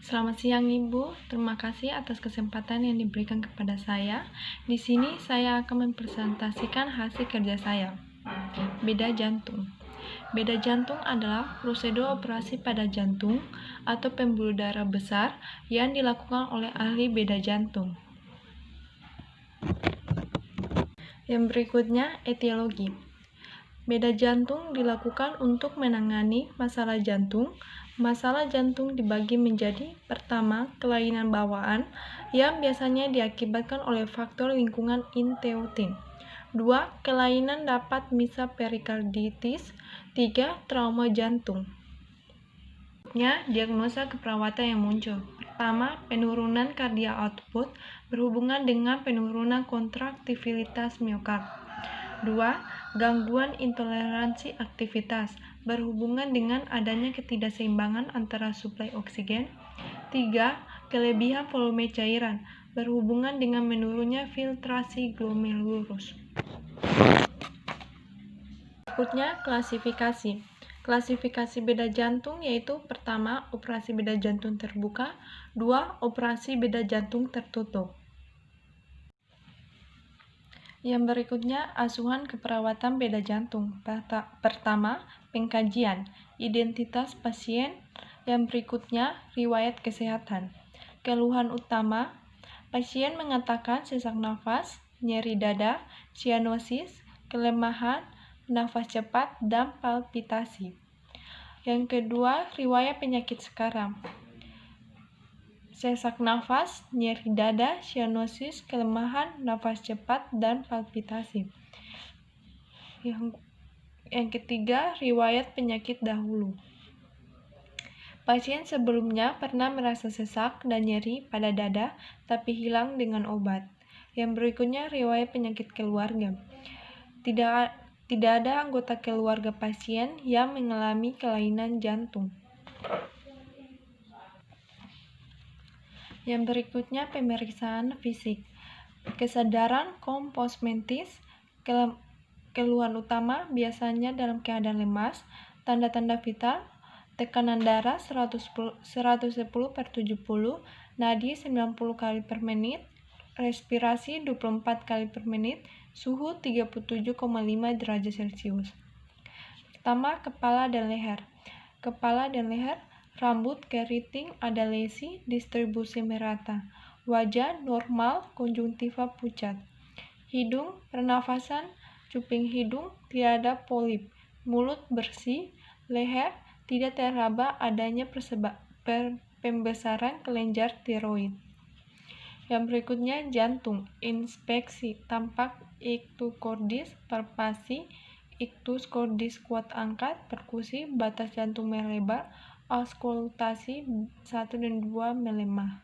Selamat siang Ibu, terima kasih atas kesempatan yang diberikan kepada saya. Di sini saya akan mempresentasikan hasil kerja saya. Beda jantung. Beda jantung adalah prosedur operasi pada jantung atau pembuluh darah besar yang dilakukan oleh ahli beda jantung. Yang berikutnya, etiologi. Beda jantung dilakukan untuk menangani masalah jantung. Masalah jantung dibagi menjadi: pertama, kelainan bawaan yang biasanya diakibatkan oleh faktor lingkungan inteutin. 2. Kelainan dapat misal perikarditis. 3. Trauma jantung. Diagnosa keperawatan yang muncul. Pertama, penurunan cardiac output berhubungan dengan penurunan kontraktivitas miokard. 2. Gangguan intoleransi aktivitas berhubungan dengan adanya ketidakseimbangan antara suplai oksigen. 3. Kelebihan volume cairan berhubungan dengan menurunnya filtrasi glomerulus. Berikutnya, klasifikasi. Klasifikasi beda jantung yaitu: pertama, operasi beda jantung terbuka. 2. Operasi beda jantung tertutup. Yang berikutnya, asuhan keperawatan beda jantung. Pertama, pengkajian identitas pasien. Yang berikutnya, riwayat kesehatan. Keluhan utama: pasien mengatakan sesak nafas, nyeri dada, sianosis, kelemahan, nafas cepat, dan palpitasi. Yang kedua, riwayat penyakit sekarang. Sesak nafas, nyeri dada, sianosis, kelemahan, nafas cepat, dan palpitasi. Yang ketiga, riwayat penyakit dahulu. Pasien sebelumnya pernah merasa sesak dan nyeri pada dada, tapi hilang dengan obat. Yang berikutnya, riwayat penyakit keluarga. Tidak ada anggota keluarga pasien yang mengalami kelainan jantung. Yang berikutnya, pemeriksaan fisik. Kesadaran komposmentis. Keluhan utama biasanya dalam keadaan lemas. Tanda-tanda vital: tekanan darah 110/70, nadi 90 kali per menit, respirasi 24 kali per menit, suhu 37,5 derajat Celcius. Pertama, kepala dan leher. Kepala dan leher, rambut keriting, ada lesi, distribusi merata. Wajah normal, konjungtiva pucat. Hidung, pernafasan, cuping hidung, tidak ada polip. Mulut bersih. Leher, tidak teraba adanya pembesaran kelenjar tiroid. Yang berikutnya, jantung. Inspeksi, tampak ictus cordis, palpasi, ictus cordis kuat angkat, perkusi, batas jantung melebar, auskultasi 1 dan 2 melemah.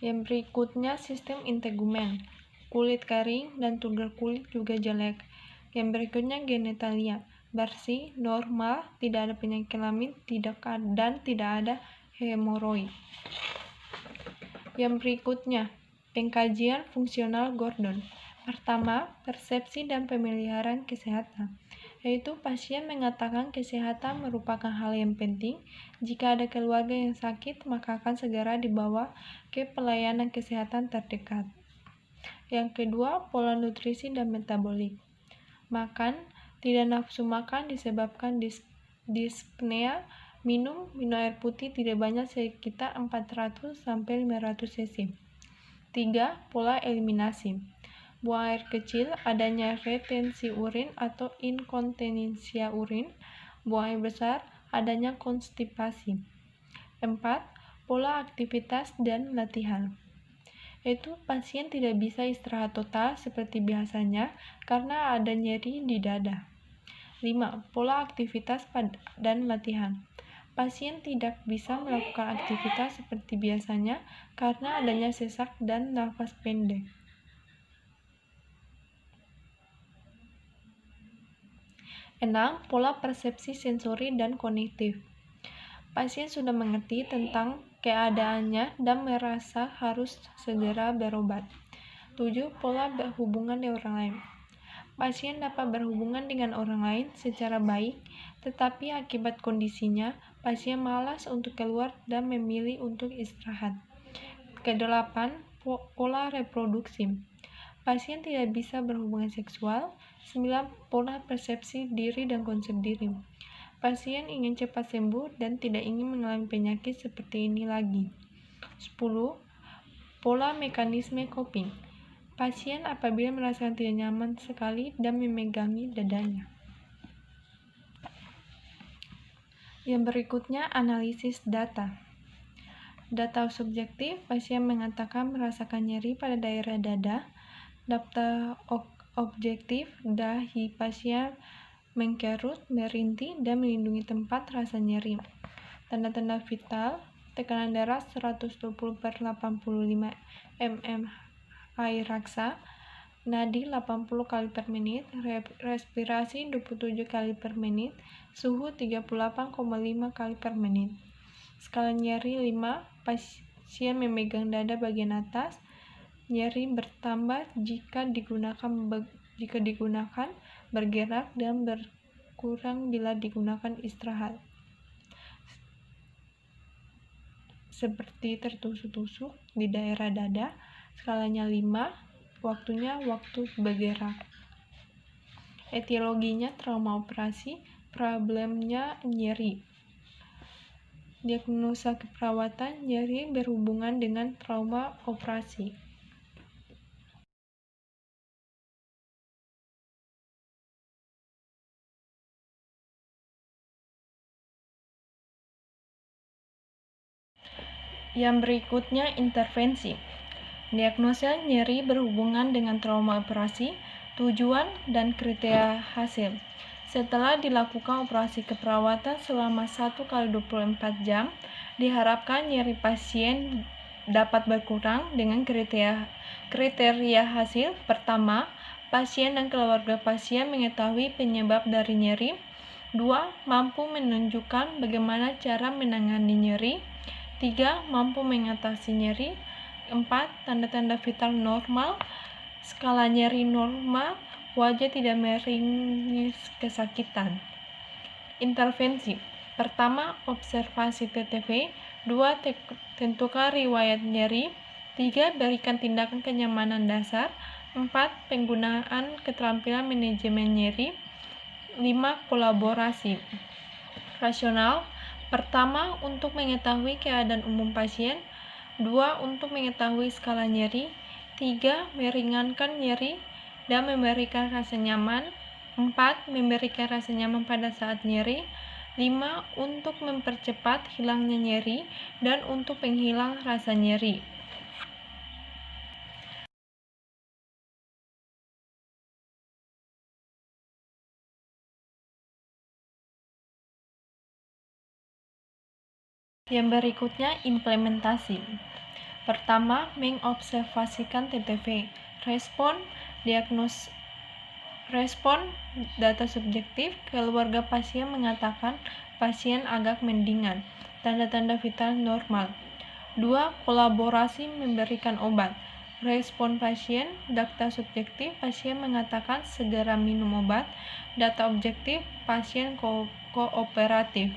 Yang berikutnya, sistem integumen. Kulit kering dan tugal kulit juga jelek. Yang berikutnya, genitalia. Bersih, normal, tidak ada penyakit kelamin, dan tidak ada hemoroid. Yang berikutnya, pengkajian fungsional Gordon. Pertama, persepsi dan pemeliharaan kesehatan, yaitu pasien mengatakan kesehatan merupakan hal yang penting. Jika ada keluarga yang sakit, maka akan segera dibawa ke pelayanan kesehatan terdekat. Yang kedua, pola nutrisi dan metabolik. Makan, tidak nafsu makan disebabkan dyspnea. Minum air putih tidak banyak, sekitar 400-500 cc. 3. Pola eliminasi. Buang air kecil, adanya retensi urin atau inkontinensia urin. Buang air besar, adanya konstipasi. 4. Pola aktivitas dan latihan, yaitu pasien tidak bisa istirahat total seperti biasanya karena ada nyeri di dada. 5. Pola aktivitas dan latihan. Pasien tidak bisa melakukan aktivitas seperti biasanya karena adanya sesak dan nafas pendek. 6. Pola persepsi sensori dan kognitif. Pasien sudah mengerti tentang keadaannya dan merasa harus segera berobat. 7. Pola hubungan dengan orang lain. Pasien dapat berhubungan dengan orang lain secara baik, tetapi akibat kondisinya, pasien malas untuk keluar dan memilih untuk istirahat. Kedelapan, pola reproduksi. Pasien tidak bisa berhubungan seksual. 9. Pola persepsi diri dan konsep diri. Pasien ingin cepat sembuh dan tidak ingin mengalami penyakit seperti ini lagi. 10. Pola mekanisme coping. Pasien apabila merasakan tidak nyaman sekali dan memegangi dadanya. Yang berikutnya, analisis data. Data subjektif, pasien mengatakan merasakan nyeri pada daerah dada. Data objektif, dahi pasien mengkerut, merintih, dan melindungi tempat rasa nyeri. Tanda-tanda vital, tekanan darah 120/85 mm air raksa, nadi 80 kali per menit, respirasi 27 kali per menit, suhu 38,5 kali per menit. Skala nyeri 5, pasien memegang dada bagian atas, nyeri bertambah jika digunakan bergerak dan berkurang bila digunakan istirahat. Seperti tertusuk-tusuk di daerah dada, skalanya 5, waktunya waktu bergerak. Etiologinya trauma operasi, problemnya nyeri. Diagnosa keperawatan, nyeri berhubungan dengan trauma operasi. Yang berikutnya, intervensi. Diagnosa nyeri berhubungan dengan trauma operasi, tujuan, dan kriteria hasil. Setelah dilakukan operasi keperawatan selama 1x24 jam, diharapkan nyeri pasien dapat berkurang dengan kriteria hasil. Pertama, pasien dan keluarga pasien mengetahui penyebab dari nyeri. 2. Mampu menunjukkan bagaimana cara menangani nyeri. 3. Mampu mengatasi nyeri. 4. Tanda-tanda vital normal. Skala nyeri normal, wajah tidak meringis kesakitan. Intervensi. Pertama, observasi TTV. 2. Tentukan riwayat nyeri. 3. Berikan tindakan kenyamanan dasar. 4. Penggunaan keterampilan manajemen nyeri. 5. Kolaborasi. Rasional. Pertama, untuk mengetahui keadaan umum pasien. 2. Untuk mengetahui skala nyeri. 3. Meringankan nyeri dan memberikan rasa nyaman. 4. Memberikan rasa nyaman pada saat nyeri. 5. Untuk mempercepat hilangnya nyeri dan untuk penghilang rasa nyeri. Yang berikutnya, implementasi. Pertama, mengobservasikan TTV. Respon data subjektif, keluarga pasien mengatakan pasien agak mendingan, tanda-tanda vital normal. 2. Kolaborasi memberikan obat. Respon pasien, data subjektif, pasien mengatakan segera minum obat. Data objektif, pasien kooperatif.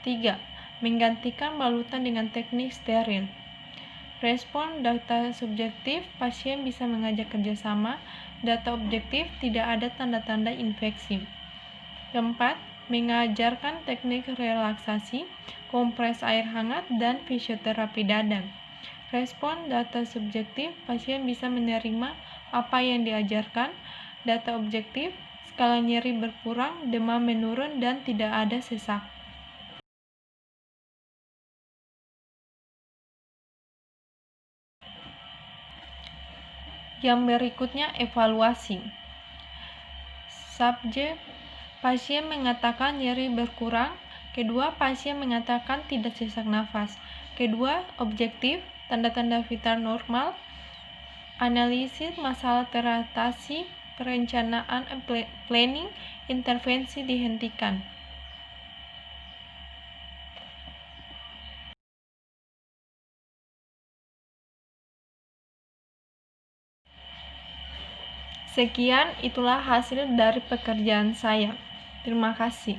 3. Menggantikan balutan dengan teknik steril. Respon data subjektif, pasien bisa mengajak kerjasama. Data objektif, tidak ada tanda-tanda infeksi. Keempat, mengajarkan teknik relaksasi, kompres air hangat, dan fisioterapi dada. Respon data subjektif, pasien bisa menerima apa yang diajarkan. Data objektif, skala nyeri berkurang, demam menurun, dan tidak ada sesak. Yang berikutnya, evaluasi. Subjek, pasien mengatakan nyeri berkurang. Kedua, pasien mengatakan tidak sesak nafas. Kedua, objektif, tanda-tanda vital normal. Analisis masalah teratasi, perencanaan planning, intervensi dihentikan. Sekian, itulah hasil dari pekerjaan saya. Terima kasih.